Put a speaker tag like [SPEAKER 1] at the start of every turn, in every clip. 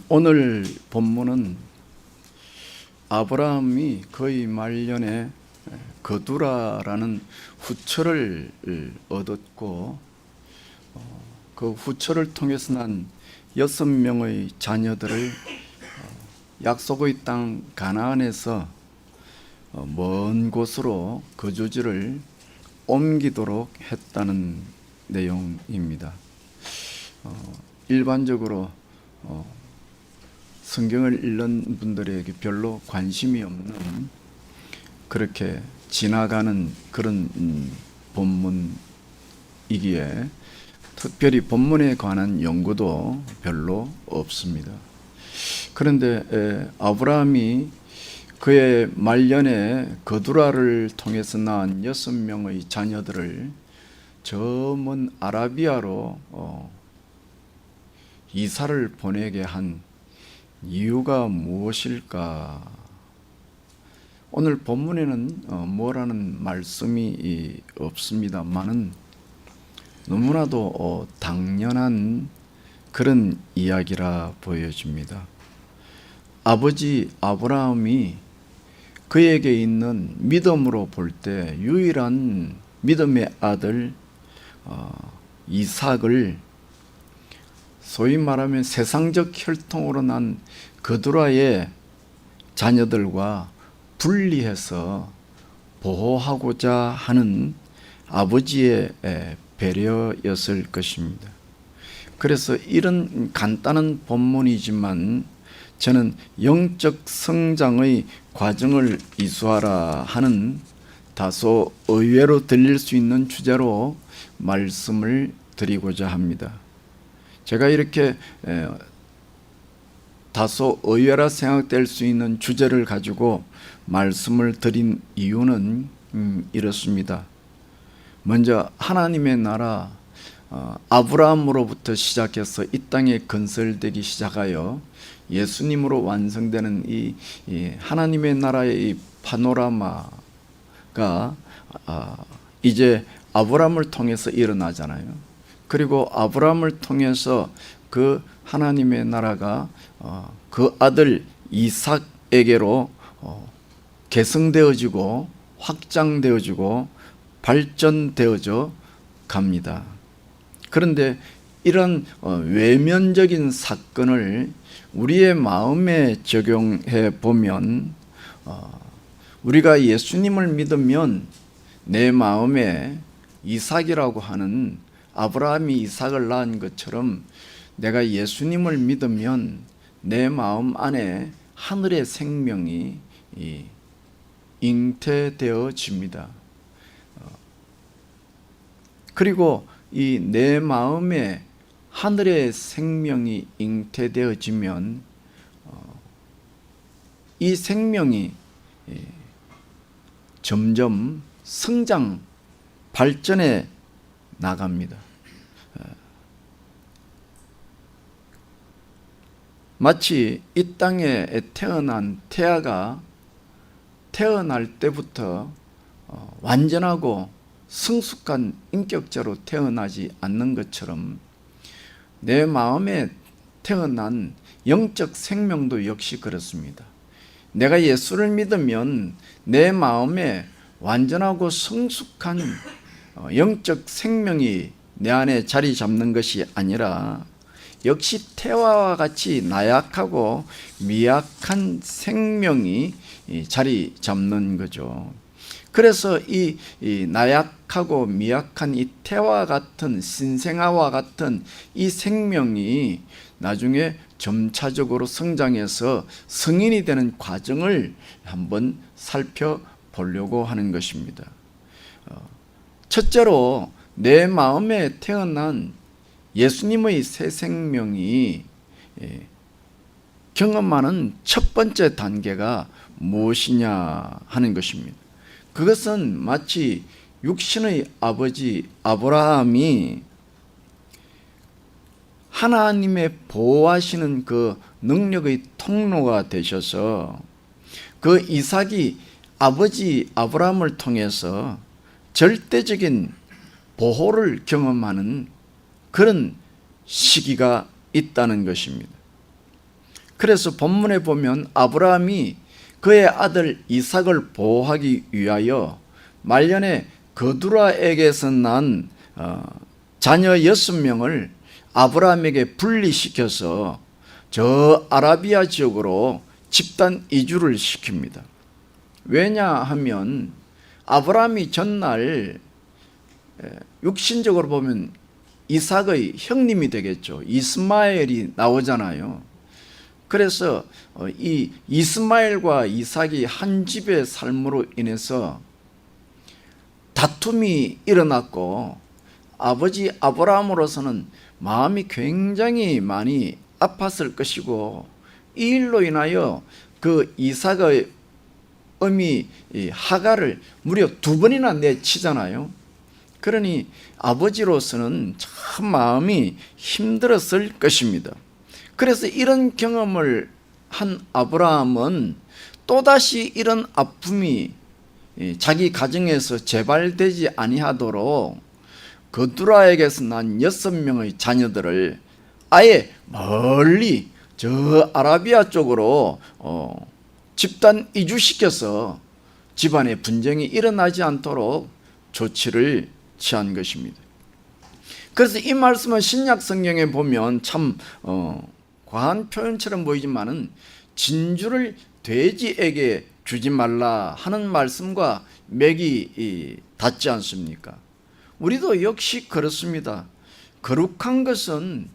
[SPEAKER 1] 오늘 본문은 아브라함이 거의 말년에 거두라라는 후처를 얻었고, 그 후처를 통해서 난 6명의 자녀들을 약속의 땅 가나안에서 먼 곳으로 거주지를 옮기도록 했다는 내용입니다. 일반적으로 성경을 읽는 분들에게 별로 관심이 없는, 그렇게 지나가는 그런 본문이기에 특별히 본문에 관한 연구도 별로 없습니다. 그런데 아브라함이 그의 말년에 거두라를 통해서 낳은 6명의 자녀들을 저 먼 아라비아로 이사를 보내게 한 이유가 무엇일까? 오늘 본문에는 뭐라는 말씀이 없습니다만은 너무나도 당연한 그런 이야기라 보여집니다. 아버지 아브라함이 그에게 있는 믿음으로 볼 때 유일한 믿음의 아들 이삭을 소위 말하면 세상적 혈통으로 난 거두라의 자녀들과 분리해서 보호하고자 하는 아버지의 배려였을 것입니다. 그래서 이런 간단한 본문이지만 저는 영적 성장의 과정을 이수하라 하는 다소 의외로 들릴 수 있는 주제로 말씀을 드리고자 합니다. 제가 이렇게 다소 의외라 생각될 수 있는 주제를 가지고 말씀을 드린 이유는 이렇습니다. 먼저 하나님의 나라 아브라함으로부터 시작해서 이 땅에 건설되기 시작하여 예수님으로 완성되는 이 하나님의 나라의 이 파노라마가 이제 아브라함을 통해서 일어나잖아요. 그리고 아브라함을 통해서 그 하나님의 나라가 그 아들 이삭에게로 계승되어지고 확장되어지고 발전되어져 갑니다. 그런데 이런 외면적인 사건을 우리의 마음에 적용해 보면 우리가 예수님을 믿으면 내 마음에 이삭이라고 하는 아브라함이 이삭을 낳은 것처럼 내가 예수님을 믿으면 내 마음 안에 하늘의 생명이 잉태되어집니다. 그리고 이 내 마음에 하늘의 생명이 잉태되어지면 이 생명이 점점 성장, 발전해 나갑니다. 마치 이 땅에 태어난 태아가 태어날 때부터 완전하고 성숙한 인격자로 태어나지 않는 것처럼 내 마음에 태어난 영적 생명도 역시 그렇습니다. 내가 예수를 믿으면 내 마음에 완전하고 성숙한 영적 생명이 내 안에 자리 잡는 것이 아니라 역시 태아와 같이 나약하고 미약한 생명이 자리 잡는 거죠. 그래서 이 나약하고 미약한 이 태아와 같은 신생아와 같은 이 생명이 나중에 점차적으로 성장해서 성인이 되는 과정을 한번 살펴보려고 하는 것입니다. 첫째로 내 마음에 태어난 예수님의 새 생명이 경험하는 첫 번째 단계가 무엇이냐 하는 것입니다. 그것은 마치 육신의 아버지 아브라함이 하나님의 보호하시는 그 능력의 통로가 되셔서 그 이삭이 아버지 아브라함을 통해서 절대적인 보호를 경험하는 그런 시기가 있다는 것입니다. 그래서 본문에 보면 아브라함이 그의 아들 이삭을 보호하기 위하여 말년에 거두라에게서 난 자녀 6명을 아브라함에게 분리시켜서 저 아라비아 지역으로 집단 이주를 시킵니다. 왜냐하면 아브라함이 전날 육신적으로 보면 이삭의 형님이 되겠죠. 이스마엘이 나오잖아요. 그래서 이 이스마엘과 이삭이 한 집의 삶으로 인해서 다툼이 일어났고 아버지 아브라함으로서는 마음이 굉장히 많이 아팠을 것이고 이 일로 인하여 그 이삭의 어미 하갈을 무려 2번이나 내치잖아요. 그러니 아버지로서는 참 마음이 힘들었을 것입니다. 그래서 이런 경험을 한 아브라함은 또다시 이런 아픔이 자기 가정에서 재발되지 아니하도록 거두라에게서 난 6명의 자녀들을 아예 멀리 저 아라비아 쪽으로 집단 이주시켜서 집안에 분쟁이 일어나지 않도록 조치를 취한 것입니다. 그래서 이 말씀은 신약 성경에 보면 참 과한 표현처럼 보이지만은 진주를 돼지에게 주지 말라 하는 말씀과 맥이 닿지 않습니까? 우리도 역시 그렇습니다. 거룩한 것은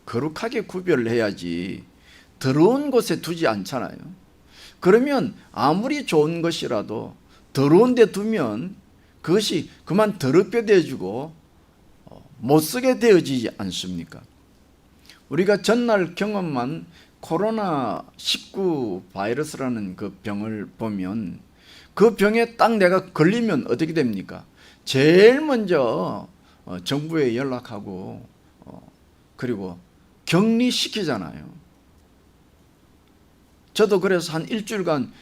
[SPEAKER 1] 거룩하게 구별해야지 더러운 곳에 두지 않잖아요. 그러면 아무리 좋은 것이라도 더러운 데 두면 그것이 그만 더럽게 되어지고 못쓰게 되어지지 않습니까? 우리가 전날 경험한 코로나19 바이러스라는 그 병을 보면 그 병에 딱 내가 걸리면 어떻게 됩니까? 제일 먼저 정부에 연락하고 그리고 격리시키잖아요. 저도 그래서 한 일주일간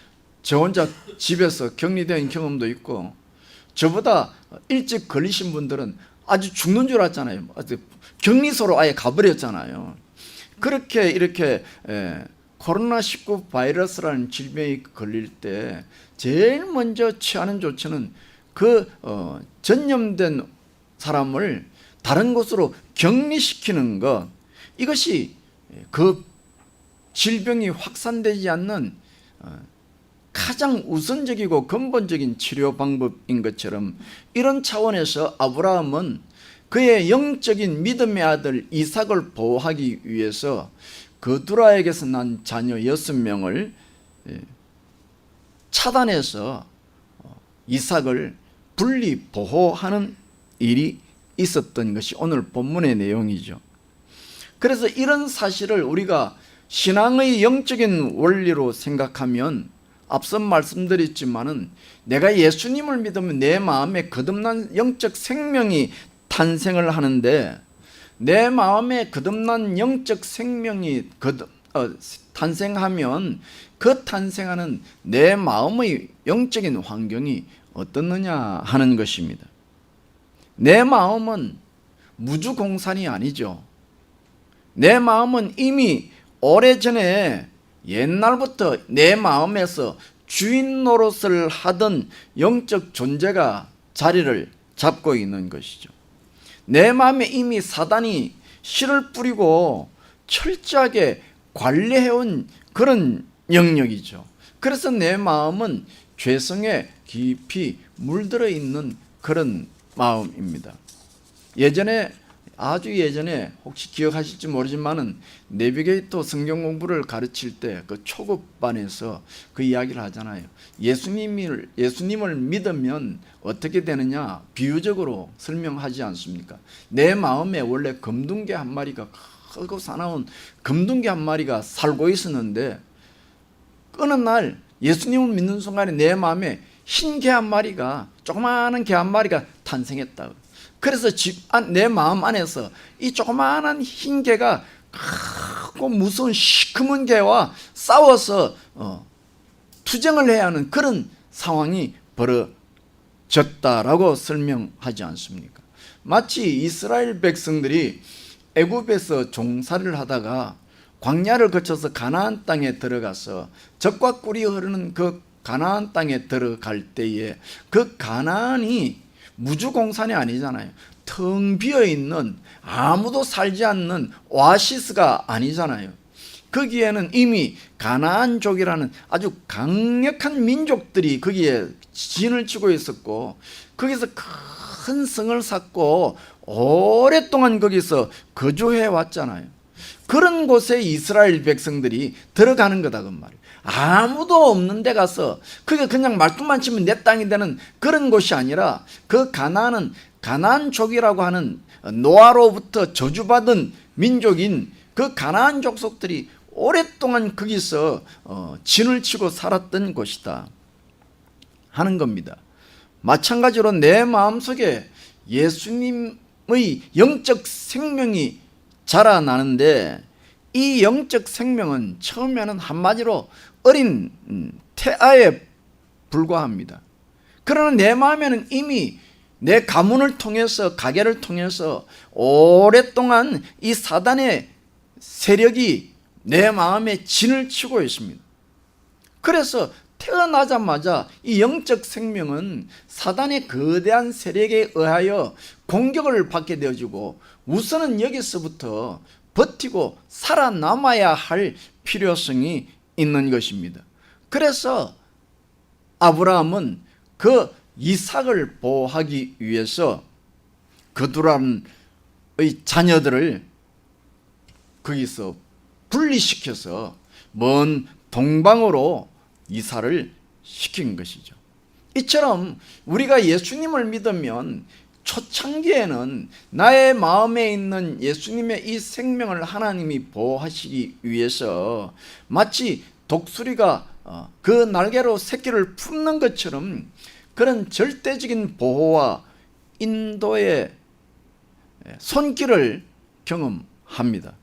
[SPEAKER 1] 저 혼자 집에서 격리된 경험도 있고 저보다 일찍 걸리신 분들은 아주 죽는 줄 알았잖아요. 격리소로 아예 가버렸잖아요. 그렇게 이렇게 코로나19 바이러스라는 질병이 걸릴 때 제일 먼저 취하는 조치는 그 전염된 사람을 다른 곳으로 격리시키는 것, 이것이 그 질병이 확산되지 않는 가장 우선적이고 근본적인 치료 방법인 것처럼 이런 차원에서 아브라함은 그의 영적인 믿음의 아들 이삭을 보호하기 위해서 거두라에게서 난 자녀 6명을 차단해서 이삭을 분리 보호하는 일이 있었던 것이 오늘 본문의 내용이죠. 그래서 이런 사실을 우리가 신앙의 영적인 원리로 생각하면 앞선 말씀드렸지만은 내가 예수님을 믿으면 내 마음에 거듭난 영적 생명이 탄생을 하는데 내 마음에 거듭난 영적 생명이 탄생하면 그 탄생하는 내 마음의 영적인 환경이 어떻느냐 하는 것입니다. 내 마음은 무주공산이 아니죠. 내 마음은 이미 오래전에 옛날부터 내 마음에서 주인 노릇을 하던 영적 존재가 자리를 잡고 있는 것이죠. 내 마음에 이미 사단이 씨를 뿌리고 철저하게 관리해온 그런 영역이죠. 그래서 내 마음은 죄성에 깊이 물들어 있는 그런 마음입니다. 예전에 아주 예전에 혹시 기억하실지 모르지만은 내비게이터 성경 공부를 가르칠 때 그 초급반에서 그 이야기를 하잖아요. 예수님을 믿으면 어떻게 되느냐 비유적으로 설명하지 않습니까? 내 마음에 원래 검둥개 한 마리가 크고 사나운 검둥개 한 마리가 살고 있었는데 어느 날 예수님을 믿는 순간에 내 마음에 흰 개 한 마리가 조그마한 개 한 마리가 탄생했다. 그래서 내 마음 안에서 이 조그마한 흰 개가 크고 무서운 시커먼 개와 싸워서 투쟁을 해야 하는 그런 상황이 벌어졌다라고 설명하지 않습니까? 마치 이스라엘 백성들이 애굽에서 종살이를 하다가 광야를 거쳐서 가나안 땅에 들어가서 젖과 꿀이 흐르는 그 가나안 땅에 들어갈 때에 그 가나안이 무주공산이 아니잖아요. 텅 비어있는 아무도 살지 않는 오아시스가 아니잖아요. 거기에는 이미 가나안족이라는 아주 강력한 민족들이 거기에 진을 치고 있었고, 거기서 큰 성을 쌓고 오랫동안 거기서 거주해 왔잖아요. 그런 곳에 이스라엘 백성들이 들어가는 거다 그 말이에요. 아무도 없는 데 가서 그게 그냥 말뚝만 치면 내 땅이 되는 그런 곳이 아니라, 그 가나안은 가나안족이라고 하는 노아로부터 저주받은 민족인 그 가나안 족속들이 오랫동안 거기서 진을 치고 살았던 곳이다 하는 겁니다. 마찬가지로 내 마음속에 예수님의 영적 생명이 자라나는데, 이 영적 생명은 처음에는 한마디로 어린 태아에 불과합니다. 그러나 내 마음에는 이미 내 가문을 통해서, 가계를 통해서 오랫동안 이 사단의 세력이 내 마음에 진을 치고 있습니다. 그래서 태어나자마자 이 영적 생명은 사단의 거대한 세력에 의하여 공격을 받게 되어지고, 우선은 여기서부터 버티고 살아남아야 할 필요성이 있는 것입니다. 그래서 아브라함은 그 이삭을 보호하기 위해서 그두람의 자녀들을 거기서 분리시켜서 먼 동방으로 이사를 시킨 것이죠. 이처럼 우리가 예수님을 믿으면 초창기에는 나의 마음에 있는 예수님의 이 생명을 하나님이 보호하시기 위해서 마치 독수리가 그 날개로 새끼를 품는 것처럼 그런 절대적인 보호와 인도의 손길을 경험합니다.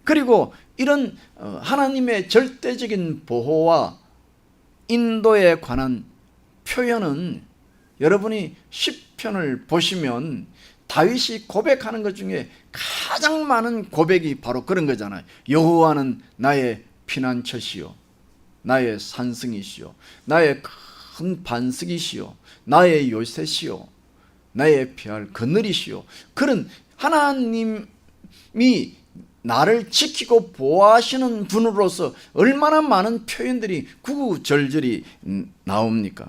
[SPEAKER 1] 그리고 이런 하나님의 절대적인 보호와 인도에 관한 표현은 여러분이 시편을 보시면 다윗이 고백하는 것 중에 가장 많은 고백이 바로 그런 거잖아요. 여호와는 나의 피난처시요, 나의 산성이시요, 나의 큰 반석이시요, 나의 요새시요, 나의 피할 그늘이시요. 그런 하나님이 나를 지키고 보호하시는 분으로서 얼마나 많은 표현들이 구구절절히 나옵니까?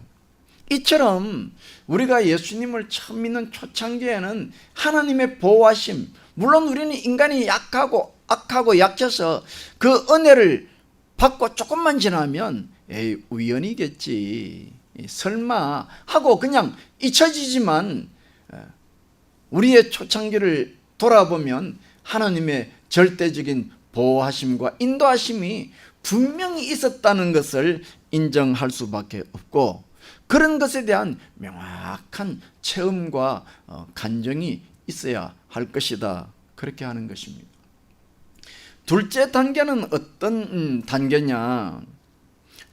[SPEAKER 1] 이처럼 우리가 예수님을 처음 믿는 초창기에는 하나님의 보호하심, 물론 우리는 인간이 약하고 악하고 약해서 그 은혜를 받고 조금만 지나면 에이 우연이겠지, 설마 하고 그냥 잊혀지지만, 우리의 초창기를 돌아보면 하나님의 절대적인 보호하심과 인도하심이 분명히 있었다는 것을 인정할 수밖에 없고, 그런 것에 대한 명확한 체험과 간증이 있어야 할 것이다, 그렇게 하는 것입니다. 둘째 단계는 어떤 단계냐?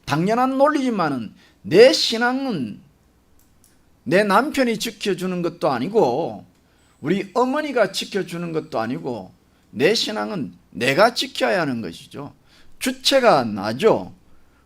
[SPEAKER 1] 당연한 논리지만은 내 신앙은 내 남편이 지켜주는 것도 아니고 우리 어머니가 지켜주는 것도 아니고, 내 신앙은 내가 지켜야 하는 것이죠. 주체가 나죠.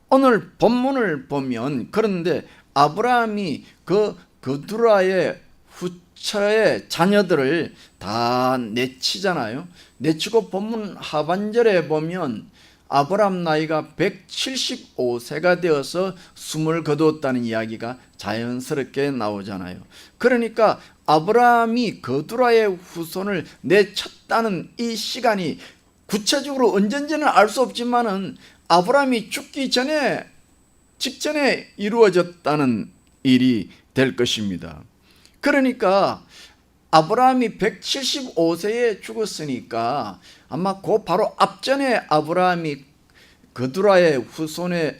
[SPEAKER 1] 오늘 본문을 보면, 그런데 아브라함이 그 그두라의 후처의 자녀들을 다 내치잖아요. 내치고 본문 하반절에 보면 아브라함 나이가 175세가 되어서 숨을 거두었다는 이야기가 자연스럽게 나오잖아요. 그러니까 아브라함이 그두라의 후손을 내쳤다는 이 시간이 구체적으로 언젠지는 알 수 없지만은 아브라함이 죽기 직전에 이루어졌다는 일이 될 것입니다. 그러니까 아브라함이 175세에 죽었으니까 아마 그 바로 앞전에 아브라함이 그두라의 후손의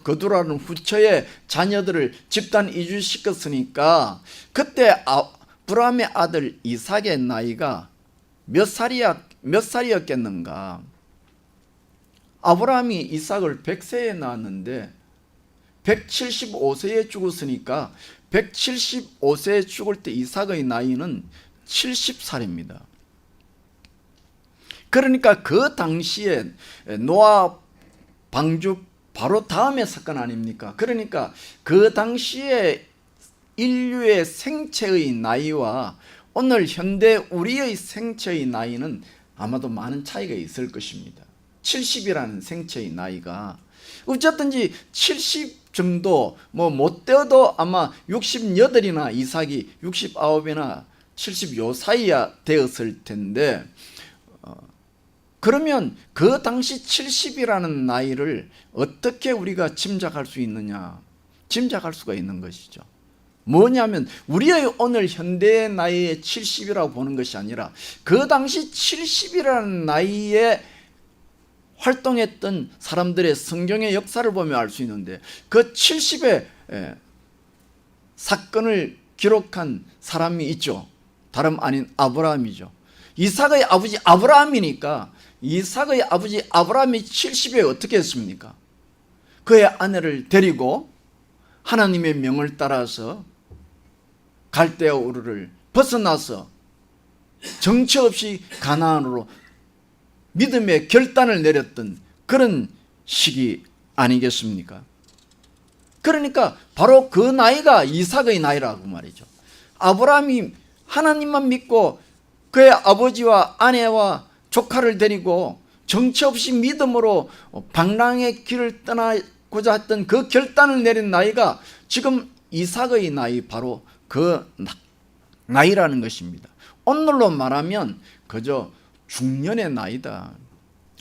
[SPEAKER 1] 그두라는 후처의 자녀들을 집단 이주시켰으니까 그때 아브라함의 아들 이삭의 나이가 몇 살이었겠는가? 아브라함이 이삭을 100세에 낳았는데 175세에 죽었으니까 175세에 죽을 때 이삭의 나이는 70살입니다. 그러니까 그 당시에 노아 방주 바로 다음의 사건 아닙니까? 그러니까 그 당시에 인류의 생체의 나이와 오늘 현대 우리의 생체의 나이는 아마도 많은 차이가 있을 것입니다. 70이라는 생체의 나이가 어쨌든지 70 정도 못 되어도 아마 68이나 이삭이 69이나 70 요 사이야 되었을 텐데, 그러면 그 당시 70이라는 나이를 어떻게 우리가 짐작할 수 있느냐? 짐작할 수가 있는 것이죠. 뭐냐면 우리의 오늘 현대의 나이에 70이라고 보는 것이 아니라 그 당시 70이라는 나이에 활동했던 사람들의 성경의 역사를 보면 알 수 있는데, 그 70의 사건을 기록한 사람이 있죠. 다름 아닌 아브라함이죠. 이삭의 아버지 아브라함이니까 이삭의 아버지 아브라함이 70에 어떻게 했습니까? 그의 아내를 데리고 하나님의 명을 따라서 갈대아 우르를 벗어나서 정처 없이 가나안으로 믿음의 결단을 내렸던 그런 시기 아니겠습니까? 그러니까 바로 그 나이가 이삭의 나이라고 말이죠. 아브라함이 하나님만 믿고 그의 아버지와 아내와 조카를 데리고 정처 없이 믿음으로 방랑의 길을 떠나고자 했던 그 결단을 내린 나이가 지금 이삭의 나이, 바로 그 나이라는 것입니다. 오늘로 말하면 그저 중년의 나이다.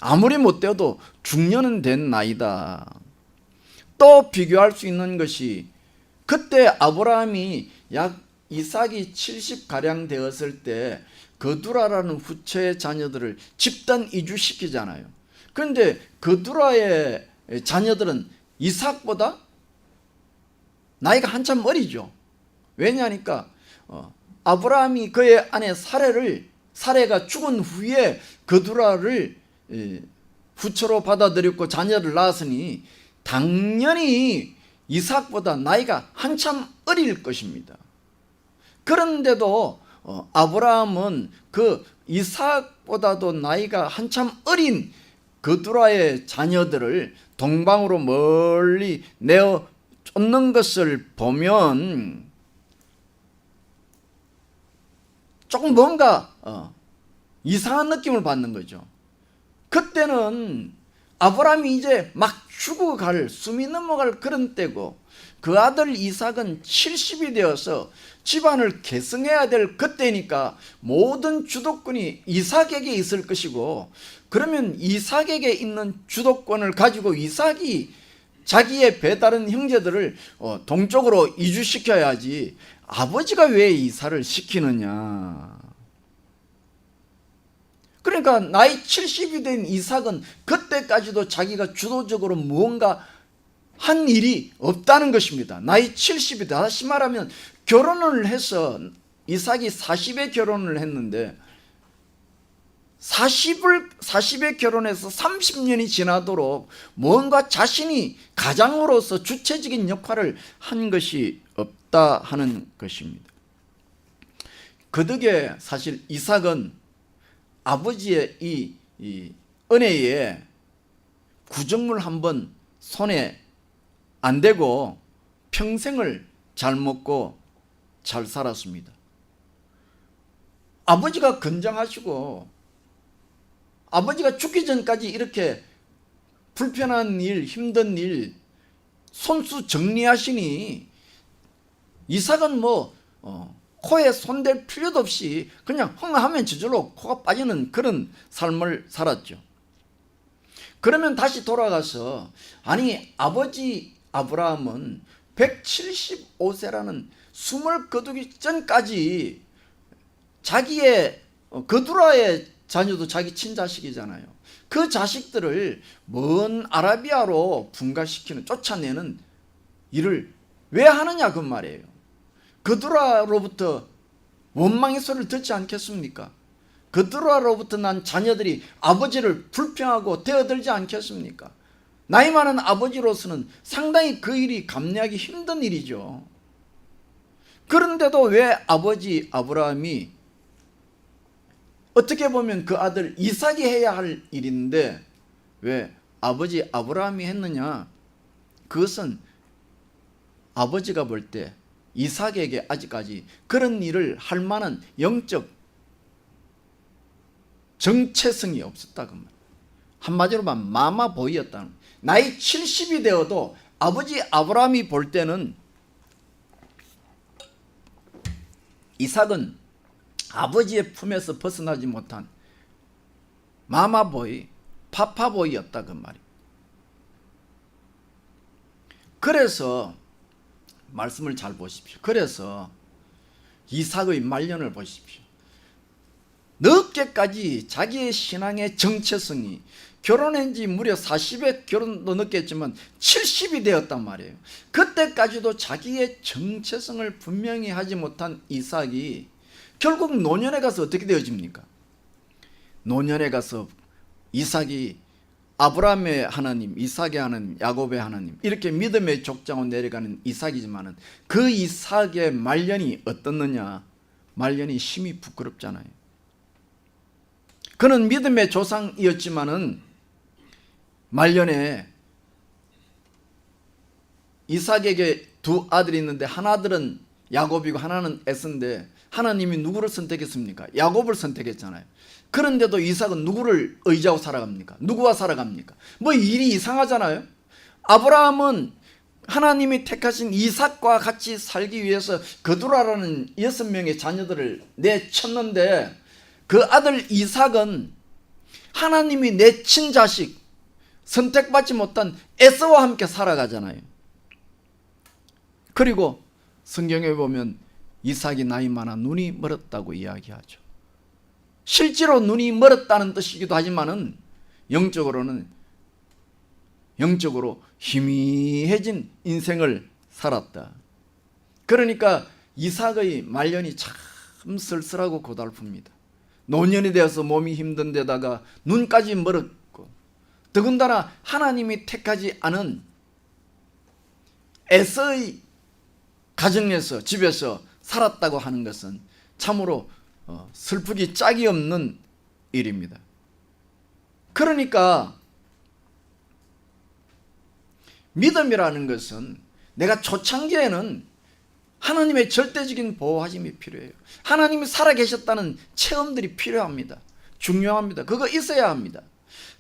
[SPEAKER 1] 아무리 못되어도 중년은 된 나이다. 또 비교할 수 있는 것이, 그때 아브라함이 약 이삭이 70가량 되었을 때 거두라라는 후처의 자녀들을 집단 이주시키잖아요. 그런데 거두라의 자녀들은 이삭보다 나이가 한참 어리죠. 왜냐하니까 아브라함이 그의 아내 사레가 죽은 후에 거두라를 후처로 받아들였고 자녀를 낳았으니 당연히 이삭보다 나이가 한참 어릴 것입니다. 그런데도 아브라함은 그 이삭보다도 나이가 한참 어린 거두라의 자녀들을 동방으로 멀리 내어 쫓는 것을 보면 조금 뭔가 이상한 느낌을 받는 거죠. 그때는 아브라함이 이제 막 죽어갈, 숨이 넘어갈 그런 때고, 그 아들 이삭은 70이 되어서 집안을 계승해야 될 그때니까 모든 주도권이 이삭에게 있을 것이고, 그러면 이삭에게 있는 주도권을 가지고 이삭이 자기의 배다른 형제들을 동쪽으로 이주시켜야지 아버지가 왜 이사를 시키느냐. 그러니까 나이 70이 된 이삭은 그때까지도 자기가 주도적으로 무언가 한 일이 없다는 것입니다. 나이 70이, 다시 말하면 결혼을 해서 이삭이 40에 결혼을 했는데 40에 결혼해서 30년이 지나도록 뭔가 자신이 가장으로서 주체적인 역할을 한 것이 없다 하는 것입니다. 그 덕에 사실 이삭은 아버지의 이 은혜에 구정물 한번 손에 안 대고 평생을 잘 먹고 잘 살았습니다. 아버지가 건장하시고 아버지가 죽기 전까지 이렇게 불편한 일, 힘든 일 손수 정리하시니 이삭은 코에 손댈 필요도 없이 그냥 흥하면 저절로 코가 빠지는 그런 삶을 살았죠. 그러면 다시 돌아가서, 아니 아버지 아브라함은 175세라는 숨을 거두기 전까지 자기의 거두라의 자녀도 자기 친자식이잖아요. 그 자식들을 먼 아라비아로 분가시키는, 쫓아내는 일을 왜 하느냐 그 말이에요. 거두라로부터 원망의 소리를 듣지 않겠습니까? 거두라로부터 난 자녀들이 아버지를 불평하고 대어들지 않겠습니까? 나이 많은 아버지로서는 상당히 그 일이 감내하기 힘든 일이죠. 그런데도 왜 아버지 아브라함이 어떻게 보면 그 아들 이삭이 해야 할 일인데 왜 아버지 아브라함이 했느냐? 그것은 아버지가 볼 때 이삭에게 아직까지 그런 일을 할 만한 영적 정체성이 없었다 그 말. 한마디로 말하면 마마보이였다는. 나이 70이 되어도 아버지 아브라함이 볼 때는 이삭은 아버지의 품에서 벗어나지 못한 마마보이, 파파보이였다 그 말이. 그래서 말씀을 잘 보십시오. 그래서 이삭의 말년을 보십시오. 늦게까지 자기의 신앙의 정체성이, 결혼한 지 무려 40에 결혼도 늦겠지만 70이 되었단 말이에요. 그때까지도 자기의 정체성을 분명히 하지 못한 이삭이 결국 노년에 가서 어떻게 되어집니까? 노년에 가서 이삭이 아브라함의 하나님, 이삭의 하나님, 야곱의 하나님, 이렇게 믿음의 족장으로 내려가는 이삭이지만은 그 이삭의 말년이 어떻느냐? 말년이 심히 부끄럽잖아요. 그는 믿음의 조상이었지만은 말년에 이삭에게 두 아들이 있는데 하나들은 야곱이고 하나는 에서인데 하나님이 누구를 선택했습니까? 야곱을 선택했잖아요. 그런데도 이삭은 누구를 의지하고 살아갑니까? 누구와 살아갑니까? 뭐 일이 이상하잖아요. 아브라함은 하나님이 택하신 이삭과 같이 살기 위해서 거두라라는 6명의 자녀들을 내쳤는데 그 아들 이삭은 하나님이 내 친자식, 선택받지 못한 에서와 함께 살아가잖아요. 그리고 성경에 보면 이삭이 나이 많아 눈이 멀었다고 이야기하죠. 실제로 눈이 멀었다는 뜻이기도 하지만은 영적으로 희미해진 인생을 살았다. 그러니까 이삭의 말년이 참 쓸쓸하고 고달픕니다. 노년이 되어서 몸이 힘든 데다가 눈까지 멀었고, 더군다나 하나님이 택하지 않은 에서의 가정에서, 집에서 살았다고 하는 것은 참으로 슬프기 짝이 없는 일입니다. 그러니까 믿음이라는 것은 내가 초창기에는 하나님의 절대적인 보호하심이 필요해요. 하나님이 살아계셨다는 체험들이 필요합니다. 중요합니다. 그거 있어야 합니다.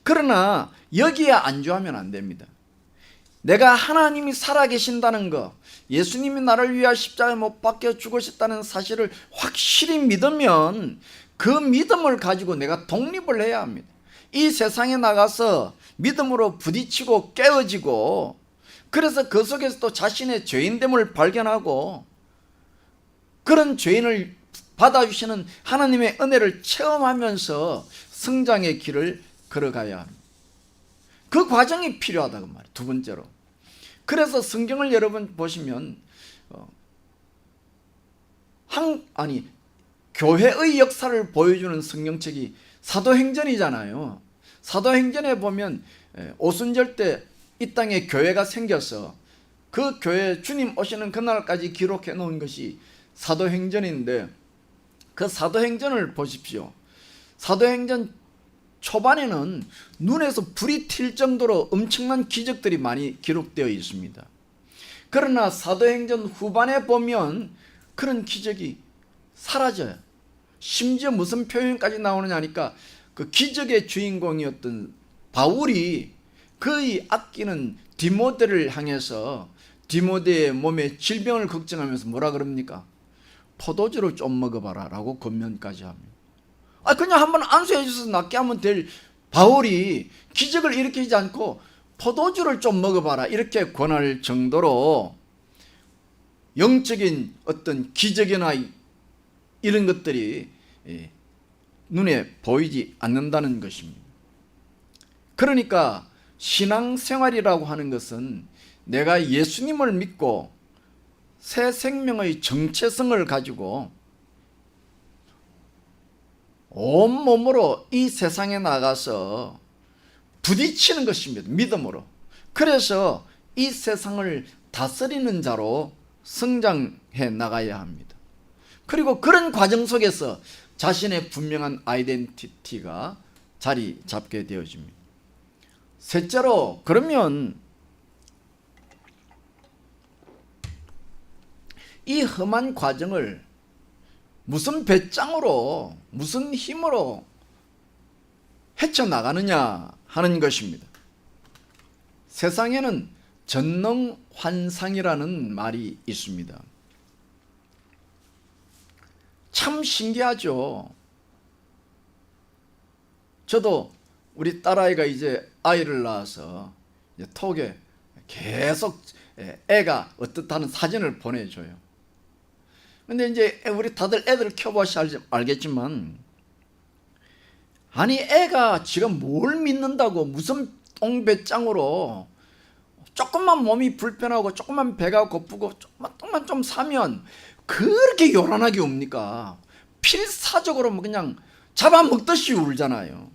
[SPEAKER 1] 그러나 여기에 안주하면 안 됩니다. 내가 하나님이 살아계신다는 거, 예수님이 나를 위하여 십자가에 못 박혀 죽으셨다는 사실을 확실히 믿으면 그 믿음을 가지고 내가 독립을 해야 합니다. 이 세상에 나가서 믿음으로 부딪히고 깨어지고, 그래서 그 속에서 또 자신의 죄인됨을 발견하고 그런 죄인을 받아주시는 하나님의 은혜를 체험하면서 성장의 길을 걸어가야 합니다. 그 과정이 필요하다고 말이에요. 두 번째로. 그래서 성경을 여러분 보시면 교회의 역사를 보여주는 성경책이 사도행전이잖아요. 사도행전에 보면 오순절 때 이 땅에 교회가 생겨서 그 교회 주님 오시는 그날까지 기록해 놓은 것이 사도행전인데, 그 사도행전을 보십시오. 사도행전 초반에는 눈에서 불이 튈 정도로 엄청난 기적들이 많이 기록되어 있습니다. 그러나 사도행전 후반에 보면 그런 기적이 사라져요. 심지어 무슨 표현까지 나오느냐 하니까 그 기적의 주인공이었던 바울이 그의 아끼는 디모데를 향해서 디모데의 몸에 질병을 걱정하면서 뭐라 그럽니까? 포도주를 좀 먹어봐라 라고 권면까지 합니다. 그냥 한번 안수해 주셔서 낫게 하면 될 바울이 기적을 일으키지 않고 포도주를 좀 먹어봐라 이렇게 권할 정도로 영적인 어떤 기적이나 이런 것들이 눈에 보이지 않는다는 것입니다. 그러니까 신앙생활이라고 하는 것은 내가 예수님을 믿고 새 생명의 정체성을 가지고 온몸으로 이 세상에 나가서 부딪히는 것입니다. 믿음으로. 그래서 이 세상을 다스리는 자로 성장해 나가야 합니다. 그리고 그런 과정 속에서 자신의 분명한 아이덴티티가 자리 잡게 되어집니다. 셋째로, 그러면 이 험한 과정을 무슨 배짱으로, 무슨 힘으로 헤쳐나가느냐 하는 것입니다. 세상에는 전능환상이라는 말이 있습니다. 참 신기하죠. 저도 우리 딸아이가 이제 아이를 낳아서 이제 톡에 계속 애가 어떻다는 사진을 보내줘요. 근데 이제 우리 다들 애들 켜보시 알겠지만, 아니 애가 지금 뭘 믿는다고 무슨 똥배짱으로 조금만 몸이 불편하고 조금만 배가 고프고 조금만 좀 사면 그렇게 요란하게 웁니까? 필사적으로 뭐 그냥 잡아먹듯이 울잖아요.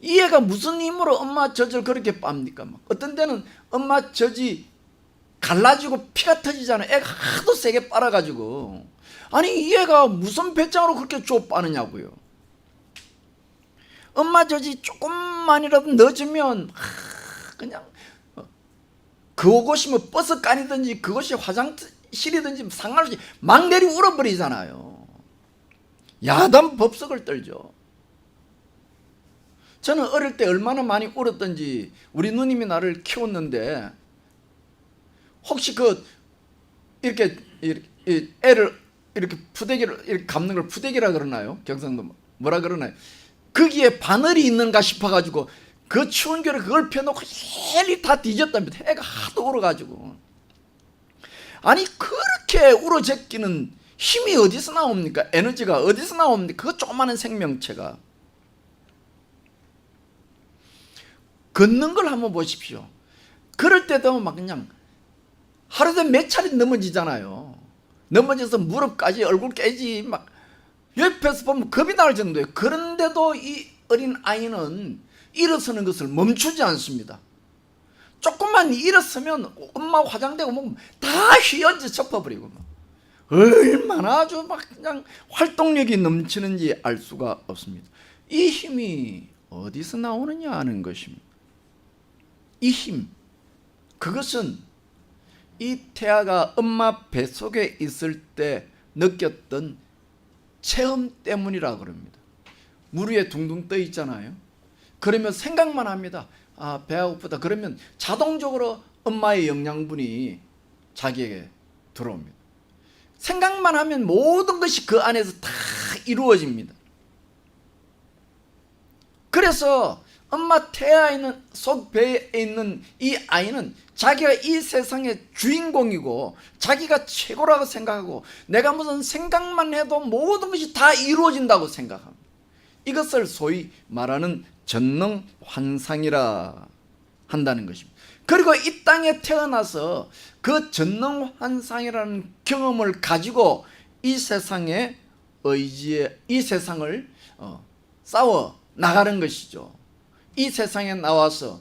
[SPEAKER 1] 이 애가 무슨 힘으로 엄마 젖을 그렇게 빱니까? 막 어떤 때는 엄마 젖이 갈라지고 피가 터지잖아요. 애가 하도 세게 빨아가지고. 아니 이 애가 무슨 배짱으로 그렇게 쪼 빠느냐고요. 엄마 젖이 조금만이라도 늦으면 그냥 그것이 뭐 버스 깐이든지 그것이 화장실이든지 상관없이 막 내리 울어버리잖아요. 야단 법석을 떨죠. 저는 어릴 때 얼마나 많이 울었던지 우리 누님이 나를 키웠는데, 혹시 이렇게 애를 이렇게 푸대기를 이렇게 감는 걸 푸대기라 그러나요? 경상도 뭐라 그러나요? 거기에 바늘이 있는가 싶어가지고 그 추운 겨울에 그걸 펴놓고 헬이 다 뒤졌답니다. 애가 하도 울어가지고. 아니 그렇게 울어제끼는 힘이 어디서 나옵니까? 에너지가 어디서 나옵니까? 그 조그마한 생명체가. 걷는 걸 한번 보십시오. 그럴 때도 막 그냥 하루에 몇 차례 넘어지잖아요. 넘어져서 무릎까지 얼굴 깨지 막 옆에서 보면 겁이 날 정도예요. 그런데도 이 어린 아이는 일어서는 것을 멈추지 않습니다. 조금만 일어서면 엄마 화장대고 뭐 다 휘어져 접어버리고 막. 얼마나 아주 막 그냥 활동력이 넘치는지 알 수가 없습니다. 이 힘이 어디서 나오느냐 하는 것입니다. 이 힘, 그것은 이 태아가 엄마 뱃속에 있을 때 느꼈던 체험 때문이라 그럽니다. 물 위에 둥둥 떠 있잖아요. 그러면 생각만 합니다. 아, 배가 고프다. 그러면 자동적으로 엄마의 영양분이 자기에게 들어옵니다. 생각만 하면 모든 것이 그 안에서 다 이루어집니다. 그래서 엄마 태아에 있는 속 배에 있는 이 아이는 자기가 이 세상의 주인공이고 자기가 최고라고 생각하고 내가 무슨 생각만 해도 모든 것이 다 이루어진다고 생각합니다. 이것을 소위 말하는 전능환상이라 한다는 것입니다. 그리고 이 땅에 태어나서 그 전능환상이라는 경험을 가지고 이 세상의 의지에 이 세상을 싸워 나가는 것이죠. 이 세상에 나와서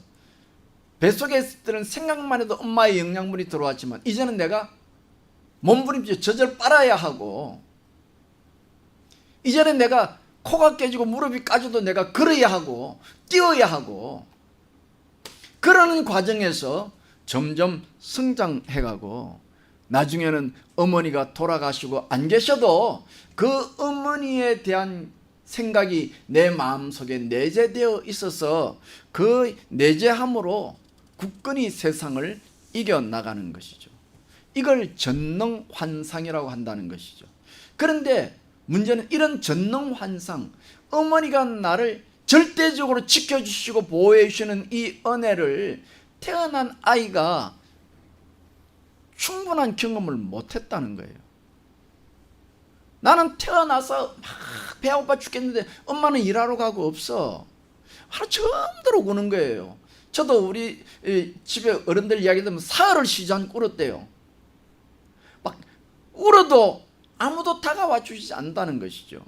[SPEAKER 1] 뱃속에 있을 때는 생각만 해도 엄마의 영양분이 들어왔지만 이제는 내가 몸부림쳐 젖을 빨아야 하고, 이제는 내가 코가 깨지고 무릎이 까져도 내가 걸어야 하고 뛰어야 하고, 그러는 과정에서 점점 성장해가고 나중에는 어머니가 돌아가시고 안 계셔도 그 어머니에 대한 생각이 내 마음속에 내재되어 있어서 그 내재함으로 굳건히 세상을 이겨나가는 것이죠. 이걸 전능환상이라고 한다는 것이죠. 그런데 문제는 이런 전능환상, 어머니가 나를 절대적으로 지켜주시고 보호해 주시는 이 은혜를 태어난 아이가 충분한 경험을 못했다는 거예요. 나는 태어나서 막 배 아파 죽겠는데 엄마는 일하러 가고 없어. 하루 처음으로 우는 거예요. 저도 우리 집에 어른들 이야기 들으면 사흘을 쉬지 않고 울었대요. 막 울어도 아무도 다가와 주시지 않는다는 것이죠.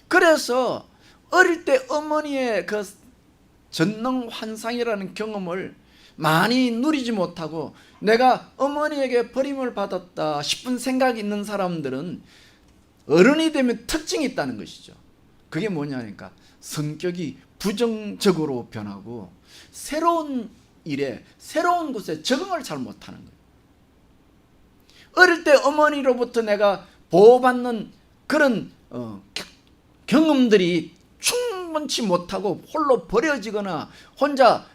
[SPEAKER 1] 그래서 어릴 때 어머니의 그 전능환상이라는 경험을 많이 누리지 못하고 내가 어머니에게 버림을 받았다 싶은 생각이 있는 사람들은 어른이 되면 특징이 있다는 것이죠. 그게 뭐냐니까 성격이 부정적으로 변하고 새로운 일에 새로운 곳에 적응을 잘 못하는 거예요. 어릴 때 어머니로부터 내가 보호받는 그런 경험들이 충분치 못하고 홀로 버려지거나 혼자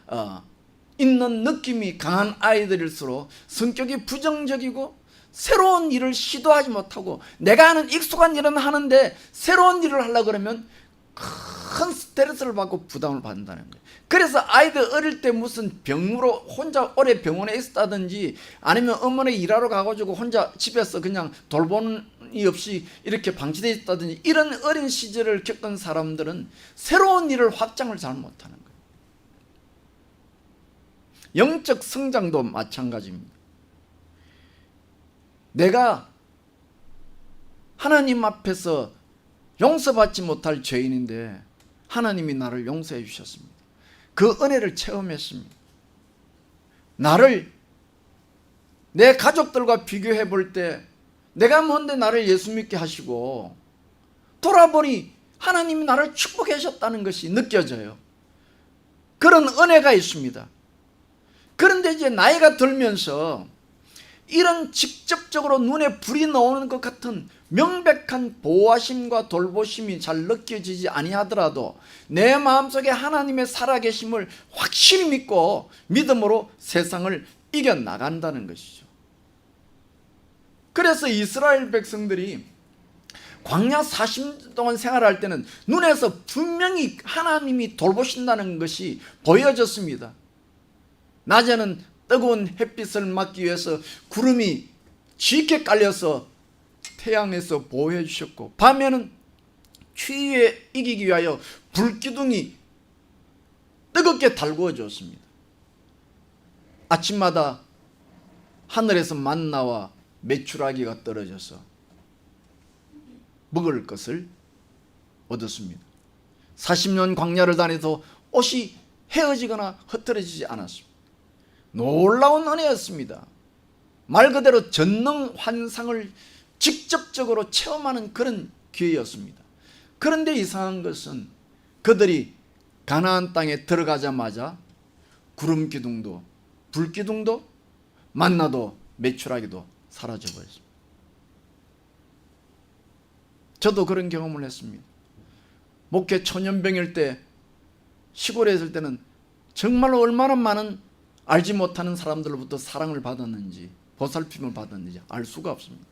[SPEAKER 1] 있는 느낌이 강한 아이들일수록 성격이 부정적이고 새로운 일을 시도하지 못하고 내가 하는 익숙한 일은 하는데 새로운 일을 하려고 그러면 큰 스트레스를 받고 부담을 받는다는 거예요. 그래서 아이들 어릴 때 무슨 병으로 혼자 오래 병원에 있었다든지 아니면 어머니 일하러 가가지고 혼자 집에서 그냥 돌보니 없이 이렇게 방치되어 있다든지 이런 어린 시절을 겪은 사람들은 새로운 일을 확장을 잘 못하는 거예요. 영적 성장도 마찬가지입니다. 내가 하나님 앞에서 용서받지 못할 죄인인데 하나님이 나를 용서해 주셨습니다. 그 은혜를 체험했습니다. 나를 내 가족들과 비교해 볼 때 내가 뭔데 나를 예수 믿게 하시고 돌아보니 하나님이 나를 축복해 주셨다는 것이 느껴져요. 그런 은혜가 있습니다. 그런데 이제 나이가 들면서 이런 직접적으로 눈에 불이 나오는 것 같은 명백한 보호하심과 돌보심이 잘 느껴지지 아니하더라도 내 마음속에 하나님의 살아계심을 확실히 믿고 믿음으로 세상을 이겨나간다는 것이죠. 그래서 이스라엘 백성들이 광야 40년 동안 생활할 때는 눈에서 분명히 하나님이 돌보신다는 것이 보여졌습니다. 낮에는 뜨거운 햇빛을 막기 위해서 구름이 짙게 깔려서 태양에서 보호해 주셨고 밤에는 추위에 이기기 위하여 불기둥이 뜨겁게 달구어 주었습니다. 아침마다 하늘에서 만나와 메추라기가 떨어져서 먹을 것을 얻었습니다. 40년 광야를 다녀서 옷이 헤어지거나 흩어지지 않았습니다. 놀라운 은혜였습니다. 말 그대로 전능 환상을 직접적으로 체험하는 그런 기회였습니다. 그런데 이상한 것은 그들이 가나안 땅에 들어가자마자 구름 기둥도 불 기둥도 만나도 메추라기도 사라져 버렸습니다. 저도 그런 경험을 했습니다. 목회 초년병일 때 시골에 있을 때는 정말로 얼마나 많은 알지 못하는 사람들로부터 사랑을 받았는지 보살핌을 받았는지 알 수가 없습니다.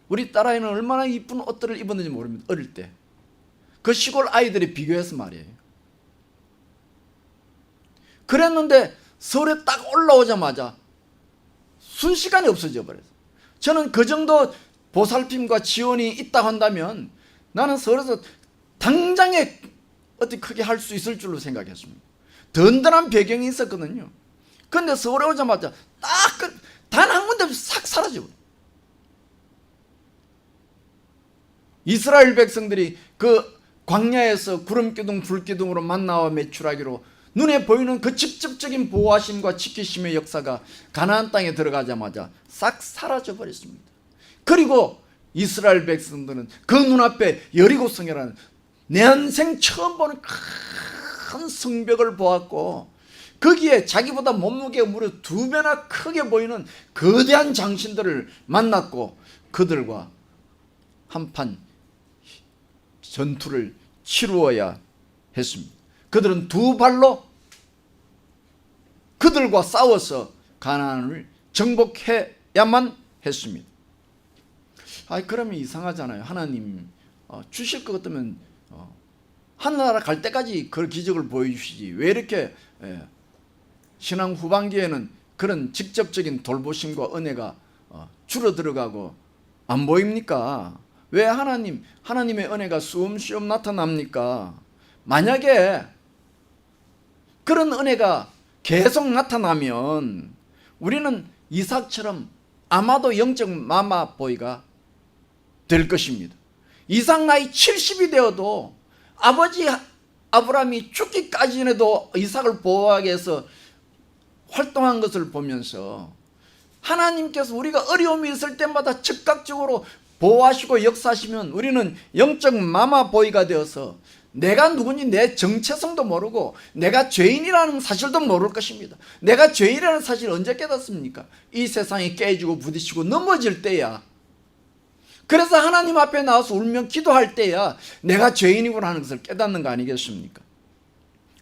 [SPEAKER 1] 우리 딸아이는 얼마나 이쁜 옷들을 입었는지 모릅니다. 어릴 때 그 시골 아이들이 비교해서 말이에요. 그랬는데 서울에 딱 올라오자마자 순식간에 없어져 버렸어요. 저는 그 정도 보살핌과 지원이 있다고 한다면 나는 서울에서 당장에 어떻게 크게 할 수 있을 줄로 생각했습니다. 든든한 배경이 있었거든요. 그런데 서울에 오자마자 딱 단 한 군데 없이 싹 사라져버려요. 이스라엘 백성들이 그 광야에서 구름기둥 불기둥으로 만나와 메추라기로 눈에 보이는 그 직접적인 보호하심과 지키심의 역사가 가나안 땅에 들어가자마자 싹 사라져 버렸습니다. 그리고 이스라엘 백성들은 그 눈앞에 여리고성이라는 내 인생 처음 보는 큰 성벽을 보았고 거기에 자기보다 몸무게가 무려 2배나 크게 보이는 거대한 장신들을 만났고 그들과 한판 전투를 치루어야 했습니다. 그들은 두 발로 그들과 싸워서 가나안을 정복해야만 했습니다. 그러면 이상하잖아요. 하나님 주실 것 같으면 하늘나라 갈 때까지 그 기적을 보여주시지 왜 이렇게 신앙 후반기에는 그런 직접적인 돌보심과 은혜가 줄어들어가고 안 보입니까? 왜 하나님의 은혜가 수엄수엄 나타납니까? 만약에 그런 은혜가 계속 나타나면 우리는 이삭처럼 아마도 영적 마마보이가 될 것입니다. 이삭 나이 70이 되어도 아버지 아브라함이 죽기까지 해도 이삭을 보호하기 위해서 활동한 것을 보면서 하나님께서 우리가 어려움이 있을 때마다 즉각적으로 보호하시고 역사하시면 우리는 영적 마마보이가 되어서 내가 누군지 내 정체성도 모르고 내가 죄인이라는 사실도 모를 것입니다. 내가 죄인이라는 사실을 언제 깨닫습니까? 이 세상이 깨지고 부딪히고 넘어질 때야. 그래서 하나님 앞에 나와서 울며 기도할 때야 내가 죄인이구나 하는 것을 깨닫는 거 아니겠습니까?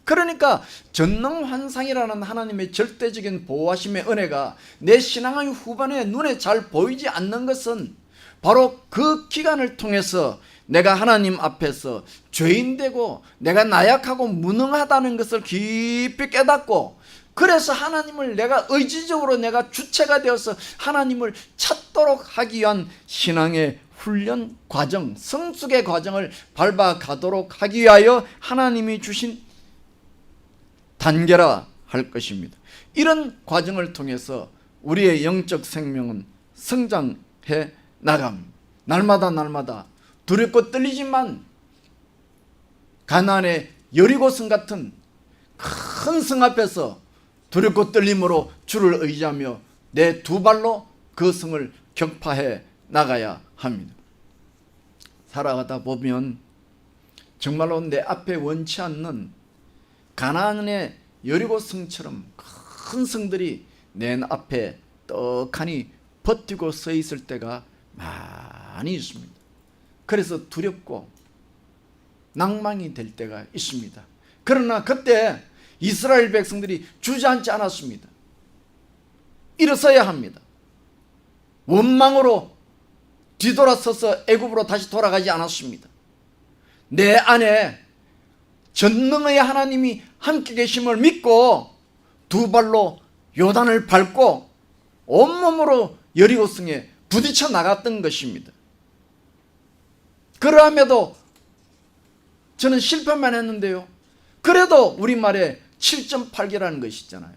[SPEAKER 1] 그러니까 전능환상이라는 하나님의 절대적인 보호하심의 은혜가 내 신앙의 후반에 눈에 잘 보이지 않는 것은 바로 그 기간을 통해서 내가 하나님 앞에서 죄인되고 내가 나약하고 무능하다는 것을 깊이 깨닫고, 그래서 하나님을 내가 의지적으로 내가 주체가 되어서 하나님을 찾도록 하기 위한 신앙의 훈련 과정, 성숙의 과정을 밟아가도록 하기 위하여 하나님이 주신 단계라 할 것입니다. 이런 과정을 통해서 우리의 영적 생명은 성장해 나갑니다. 날마다 두렵고 떨리지만 가나안의 여리고성 같은 큰 성 앞에서 두렵고 떨림으로 주를 의지하며 내 두 발로 그 성을 격파해 나가야 합니다. 살아가다 보면 정말로 내 앞에 원치 않는 가나안의 여리고성처럼 큰 성들이 내 앞에 떡하니 버티고 서 있을 때가 많이 있습니다. 그래서 두렵고 낭망이 될 때가 있습니다. 그러나 그때 이스라엘 백성들이 주저앉지 않았습니다. 일어서야 합니다. 원망으로 뒤돌아서서 애굽으로 다시 돌아가지 않았습니다. 내 안에 전능의 하나님이 함께 계심을 믿고 두 발로 요단을 밟고 온몸으로 여리고성에 부딪혀 나갔던 것입니다. 그러함에도 저는 실패만 했는데요, 그래도 우리말에 7.8개라는 것이 있잖아요.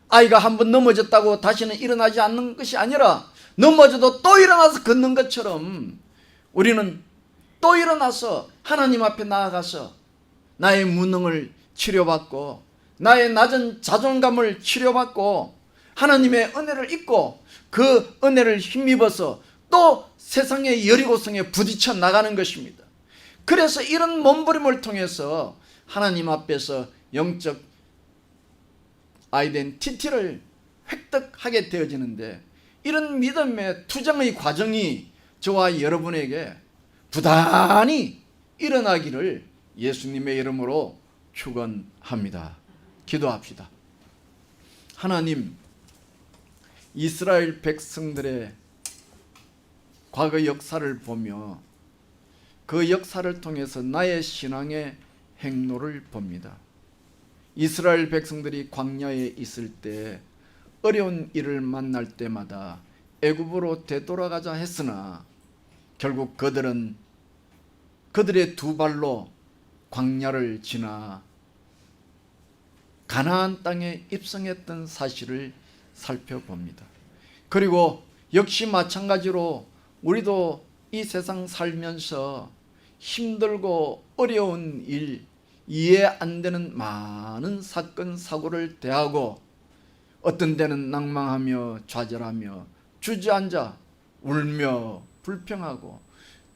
[SPEAKER 1] 아이가 한번 넘어졌다고 다시는 일어나지 않는 것이 아니라 넘어져도 또 일어나서 걷는 것처럼 우리는 또 일어나서 하나님 앞에 나아가서 나의 무능을 치료받고 나의 낮은 자존감을 치료받고 하나님의 은혜를 입고 그 은혜를 힘입어서 또 세상의 여리고성에 부딪혀 나가는 것입니다. 그래서 이런 몸부림을 통해서 하나님 앞에서 영적 아이덴티티를 획득하게 되어지는데, 이런 믿음의 투쟁의 과정이 저와 여러분에게 부단히 일어나기를 예수님의 이름으로 축원합니다. 기도합시다. 하나님, 이스라엘 백성들의 과거 역사를 보며 그 역사를 통해서 나의 신앙의 행로를 봅니다. 이스라엘 백성들이 광야에 있을 때 어려운 일을 만날 때마다 애굽으로 되돌아가자 했으나 결국 그들은 그들의 두 발로 광야를 지나 가나안 땅에 입성했던 사실을 살펴봅니다. 그리고 역시 마찬가지로 우리도 이 세상 살면서 힘들고 어려운 일, 이해 안 되는 많은 사건 사고를 대하고 어떤 때는 낭망하며 좌절하며 주저앉아 울며 불평하고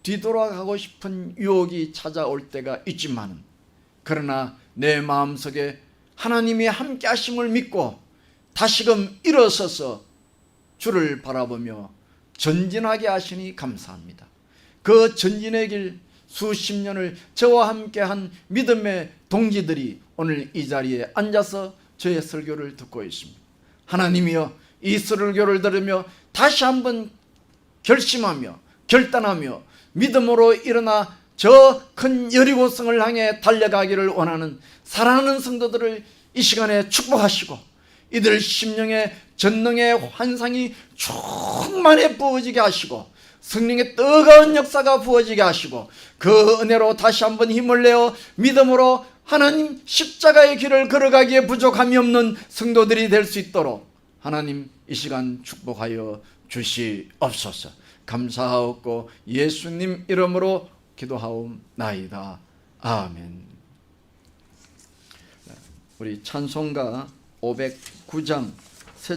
[SPEAKER 1] 뒤돌아가고 싶은 유혹이 찾아올 때가 있지만, 그러나 내 마음속에 하나님이 함께 하심을 믿고 다시금 일어서서 주를 바라보며 전진하게 하시니 감사합니다. 그 전진의 길 수십 년을 저와 함께한 믿음의 동지들이 오늘 이 자리에 앉아서 저의 설교를 듣고 있습니다. 하나님이여, 이 설교를 들으며 다시 한번 결심하며 결단하며 믿음으로 일어나 저 큰 여리고성을 향해 달려가기를 원하는 사랑하는 성도들을 이 시간에 축복하시고 이들 심령의 전능의 환상이 충만히 부어지게 하시고 성령의 뜨거운 역사가 부어지게 하시고 그 은혜로 다시 한번 힘을 내어 믿음으로 하나님 십자가의 길을 걸어가기에 부족함이 없는 성도들이 될 수 있도록 하나님 이 시간 축복하여 주시옵소서. 감사하옵고 예수님 이름으로 기도하옵나이다. 아멘. 우리 찬송가 509장